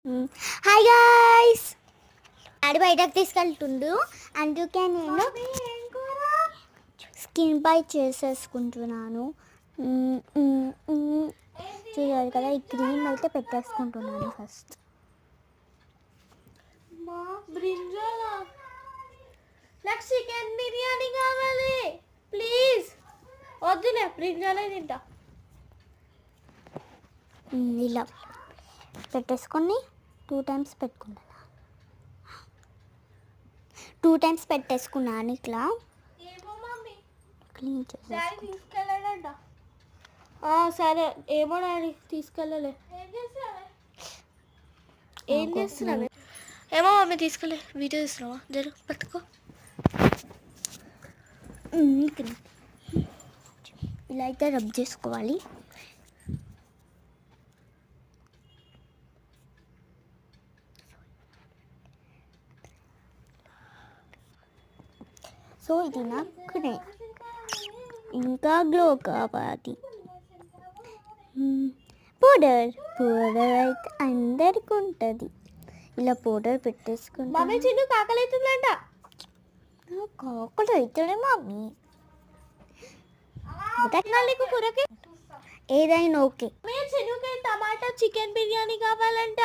Hi guys, daddy బయటకు తీసుకెళ్తుండు. అందుకే నేను స్కిన్ పై చేసేసుకుంటున్నాను. చూడాలి కదా, ఈ క్రీమ్ అయితే పెట్టేసుకుంటున్నాను ఫస్ట్. నాకు చికెన్ బిర్యానీ కావాలి ప్లీజ్. వద్దులే, బ్రింజాలే తింటా. ఇలా పెట్టేసుకొని 2 times పెట్టుకున్నాను. 2 times పెట్టేసుకున్నాను. ఇట్లా క్లీన్ చేసి తీసుకెళ్ళాడంట. సరే, ఏమో డాడీ తీసుకెళ్ళలే. ఏం చేస్తున్నావే? ఏమో మమ్మీ తీసుకెళ్ళే. వీడియో తీస్తున్నావా? జరు పట్టుకో. ఇలా అయితే రబ్ చేసుకోవాలి. సో ఇది నాకు ఇంకా గ్లో కావాలి. పౌడర్ అయితే అందరికి ఉంటుంది. ఇలా పౌడర్ పెట్టేసుకుంటా. మమ్మీ చిన్ను కాకలు అవుతుందంట. కాకలు అవుతుంది మమ్మీ. నీకు కూరకి ఏదైనా ఓకే. చిన్నుకి టమాటా చికెన్ బిర్యానీ కావాలంట.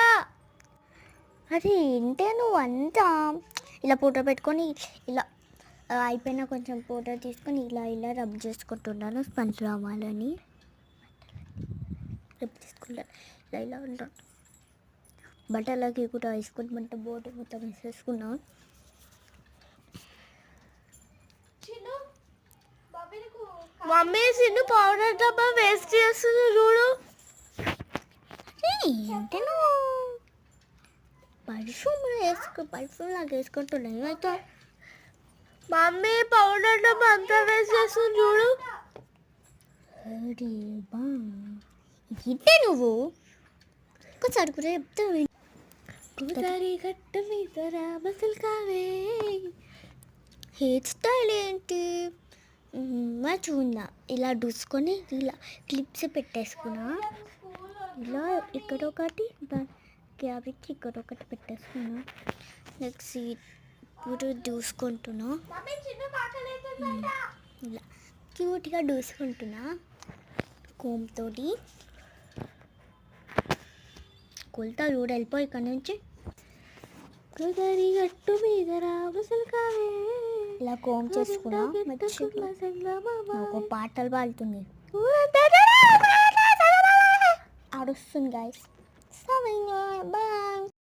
అదే ఏంటే నువ్వు అంతా ఇలా పౌడర్ పెట్టుకొని ఇలా అయిపోయినా కొంచెం పౌడర్ తీసుకొని ఇలా ఇలా రబ్ చేసుకుంటున్నాను. స్పంజ్ రావాలని రబ్ చేసుకుంటాను. ఇలా ఇలా ఉంటాను. బట్టలకి కూడా వేసుకొని మంట బోర్డు మొత్తం వేసేసుకున్నాను. మమ్మీ చిన్ను పౌడర్ డబ్బా వేస్ట్ చేస్తుంది చూడు. ఏంటే నువ్వు పర్ఫ్యూమ్ లాగా వేసుకుంటున్నాను. అయితే మమ్మీ పౌడర్ డబ్బా అంతా వేస్ట్ చేస్తుంది చూడు. అరే బా, ఇంతే నువ్వు ఒకసారి కూడా చెప్తావు. గోదావరి గట్ట మీద రాబసలు కావే. హెయిర్ స్టైల్ ఏంటి చూడా, ఇలా దూసుకొని ఇలా క్లిప్స్ పెట్టేసుకున్నా. ఇలా ఇక్కడ ఒకటి క్యాబిట్ ఇక్కడ ఒకటి పెట్టేసుకున్నా. నెక్స్ట్ ఇప్పుడు దూసుకుంటున్నా. ఇలా క్యూట్గా దూసుకుంటున్నా కోమ్తో. కొలత చూడు, వెళ్ళిపోయి ఇక్కడ నుంచి. గోదావరి గట్టు మీద రాబసలు కావే. ఇలా కోమ్ చేసుకున్నా. ఒక పాటలు పాడుతుంది, ఆడుస్తుంది గాయస్. బాయ్.